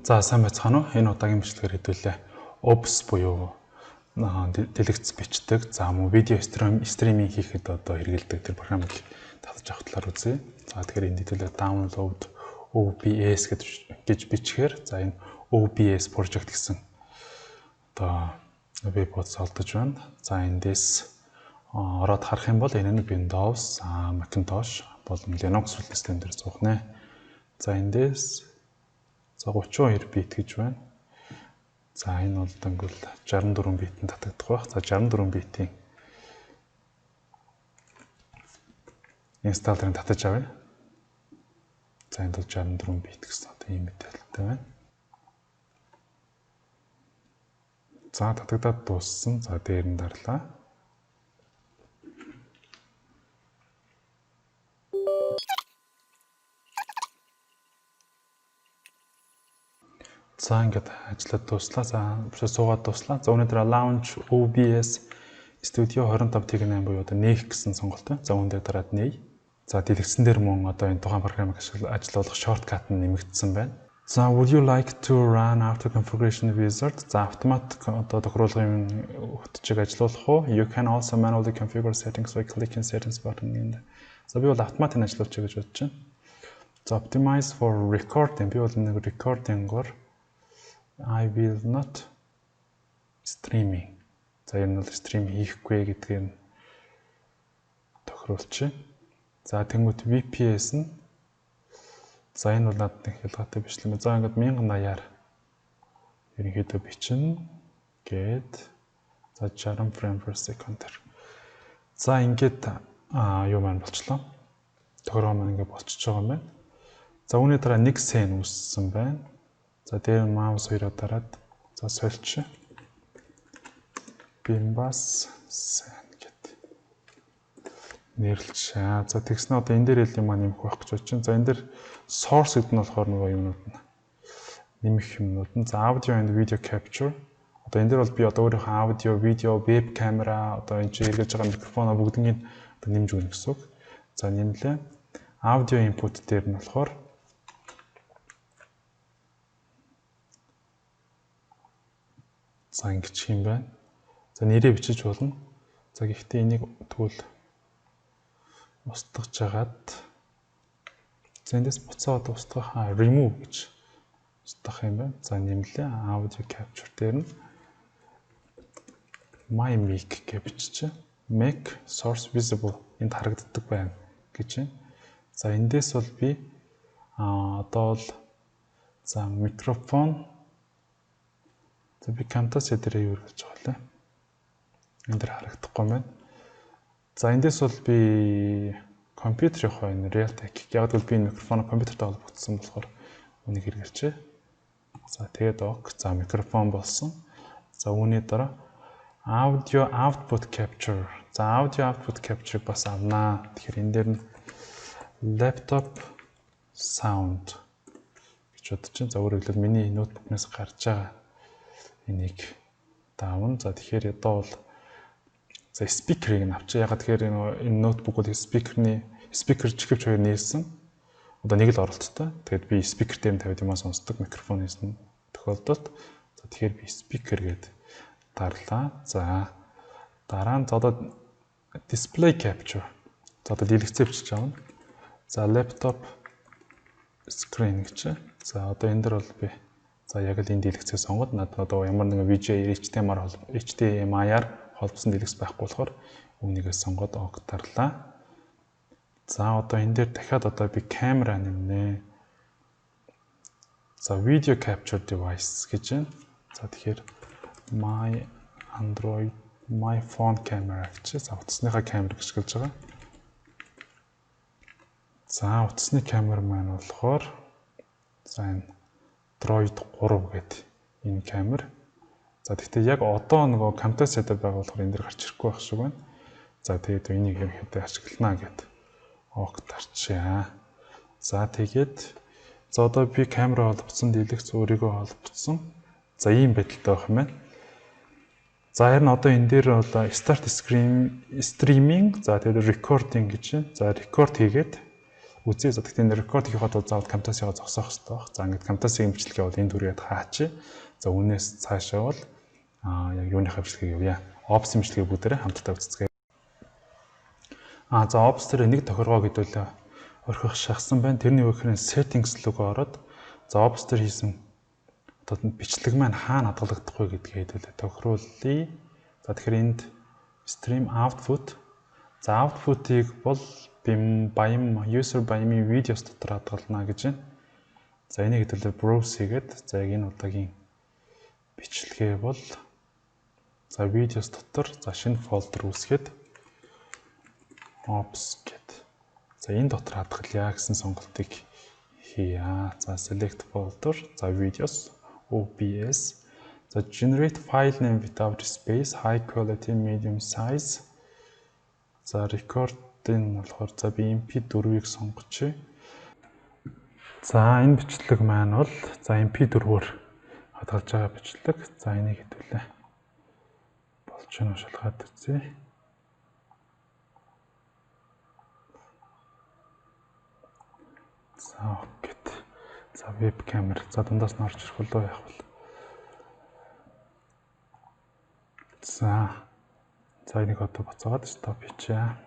За сайн байцгаана уу? Энэ удаагийн бичлэгээр хэдүүлээ. OBS буюу дэлгэц бичдэг, за мөн видео стриминг хийхэд одоо хэрэгэлдэг тэр програмыг татаж авах талаар үзье. За тэгэхээр энэ хэдүүлээ download OBS гэж бичгээр за энэ OBS project гэсэн одоо веб хуудас олдож байна. За эндээс ороод харах юм бол энэ нь Windows, Macintosh болон Linux систем дээр суух нэ. За эндээс за 32 бит гэж байна. За энэ бол дангуул 64 битэн татагдах байх. За 64 битийн инсталлерыг татаж авъя. За энд бол 64 бит гэсэн одоо ийм мэдээлэлтэй байна. За татагдаад дууссан. За дээр нь дарлаа. За ингээд ажиллаад дуслаа. За суугаад дуслаа. За өнөөдөр Launch OBS Studio 25/8 буюу одоо нээх гэсэн сонголт байна. За үүн дээр дараад нээе. За дэлгэцэн дээр мөн одоо энэ тухайн програмыг ажиллуулах shortcut нь нэмэгдсэн байна. За would you like to run auto configuration wizard? За автомат одоо тохируулгын хөтчийг ажиллуулах уу? You can also manually configure settings by clicking settings button in. За би бол автомат энэ ажиллуулчих гэж бодож байна. За optimize for recording. Би бол нэг recording-оор I will not streaming. За энэ бол стрим хийхгүй гэдгийг нь тохируулчих. За тэнгуут VPS нь за энэ бол надад нэг ялгаатай биш л юм. За ингээд 1080-аар ерөнхийдөө бичнэ гээд за 60 frame per second. За ингээд юу маань болчлоо. Тохироо маань ингээд болчихж байгаа юм байна. За үүний дараа нэг сцен үүссэн байна. За дээр маус хоёроо дараад за сольч бимбас сэн гэдэг нэрлэж. За тэгснэ одоо энэ дээр ил юм нэмэх байх гэж бодож байна. За энэ дээр source гэдэг нь болохоор нөгөө юмнууд нь нэмэх юмнууд нь. За audio and video capture. Одоо энэ дээр бол би одоо өөрийнхөө аудио, видео, веб камера одоо энэ чинь хэрэгж байгаа микрофоноо бүгднийг одоо нэмж өгнө гэсэн үг. За нэмлээ. Audio input дээр нь болохоор за ингэж юм байна. За нэрээ бичиж болно. За гэхдээ энийг тэгвэл устгаж хагаад за эндээс буцаад устгах remove гэж устгах юм байна. За нэмлээ. Audio capture дээр нь my mic гэж бичиж make source visible энд харагддаг байна гэж байна. За эндээс бол би одоо л за микрофон за би Camtasia дээр юу хийж байгаа лээ. Энд дээр харагдахгүй юм байна. За эндээс бол би компьютерийнхоо энэ Realtek яг л би микрофон компьютертэй холбогдсон болохоор үнийг хэрэглэжээ. За тэгээд ок. За микрофон болсон. За үүний дараа audio output capture. За audio output capture бас авнаа. Тэгэхээр энэ дээр нь laptop sound гэж бодож байна. За өөрөөр хэлбэл миний ноутбукнаас гарч байгаа энийг даавна. За тэгэхээр одоо бол за спикерийг нь авчаа. Ягаад тэгэхээр энэ ноутбук бол спикер чихвч хоёр нээсэн. Одоо нэг л оролттой. Тэгээд би спикер дээр нь тавьд юмаа сонсдог микрофон нээсэн тохиолдолд. За тэгэхээр би спикер гээд дарлаа. За дараа нь одоо display capture. За одоо дэлгэцээ бичиж авна. За laptop screen гэж. За одоо энэ дээр бол би за яг л энэ дэлгэцээ сонгоод надад одоо ямар нэгэн видео HDMI-аар холбосон дэлгэц байхгүй болохоор үүнийгээ сонгоод ок дарлаа. За одоо энэ дээр дахиад одоо би камера нэмнэ. За video capture device гэж байна. За тэгэхээр my Android my phone camera гэж. За утасныхаа камер гэж хэлж байгаа. За утасны камер маань болохоор за энэ Droid 3 гэдэг энэ камер. За гэхдээ яг одоо нөгөө Camtasia дээр байгаа болохоор энэ дэр гарч ирэхгүй байх шиг байна. За тэгээд энийг ерөнхийдөө ашиглана гэд ок тарчаа. За тэгээд за одоо би камера холбоцсон, дэлгэц өөрийгөө холбоцсон. За ийм байдалтай байх юм байна. За харин одоо энэ дээр бол start streaming за тэгээд recording гэж байна. За record хийгээд үзье. За тэгтээ рекорд хийхэд бол заавал Camtasia-га зогсоох хэрэгтэй баг. За ингээд Camtasia-гийн бичлэгээ бол энэ дүргээд хаачи. За үүнээс цаашаа бол яг юуныхаа бичлэгийг явъя. Ops бичлэгийг бүгдээрээ хамтдаа үзцгээе. За Ops дээр нэг тохиргоо гэдүүлээ орхих шахсан байна. Тэрний юу гэхээр settings руу ороод за Ops дээр хийсэн одоо бичлэг маань хаана хадгалагдах вэ гэдгийг хэдүүлээ тохируулъя. За тэгэхээр энд stream output. За output-ийг бол user BIM videos дотор хадгална гэж байна. За энийг хэдүүлээ browse хийгээд за яг энэ удаагийн бичлэгээ бол за videos дотор за шинэ folder үүсгээд ops гэд. За энэ дотор хадгалъя гэсэн сонголтыг хийя. За select folder, за videos, OBS, за generate file name without space, high quality, medium size. За record-ын болохоор за би MP4-ийг сонгочих. За энэ бичлэг маань бол за MP4-оор хадгалж байгаа бичлэг. За энийг хэдүүлээ. Болж байна шалгаад үзье. За окей. За веб камер. За дундаас нь орж ирэх болов яах вэ? За энийг одоо буцаагаад стоп хийчихье.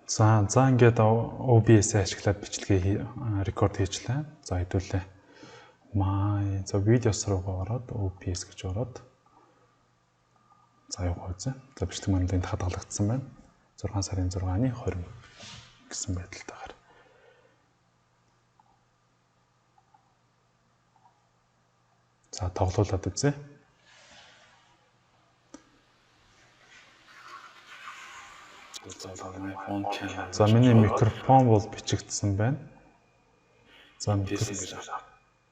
За ингээд OBS-ийг ашиглаад бичлэгээ рекорд хийжлээ. За хэдүүлээ. За видеос руу ороод OBS гэж ороод за яваа үзье. За бичлэг маань энд хадгалагдсан байна. 6 сарын 6-ны 20 гэсэн байдалтайгаар. За тоглуулад үзье. За миний микрофон бол бичигдсэн байна. За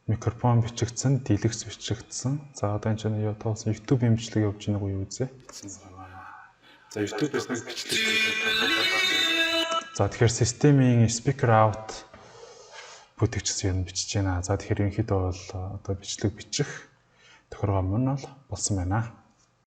микрофон бичигдсэн, Deluxe бичигдсэн. За одоо энэ чинь юу тоолсон YouTube имжлэг явж байгааг юу үзье. За YouTube-ээс нэг бичлэг. За тэгэхээр системийн speaker out бүтээгчсэн юм бичиж байна. За тэгэхээр ерөнхийдөө бол одоо бичлэг бичих тохиргоо мөн бол болсон байна.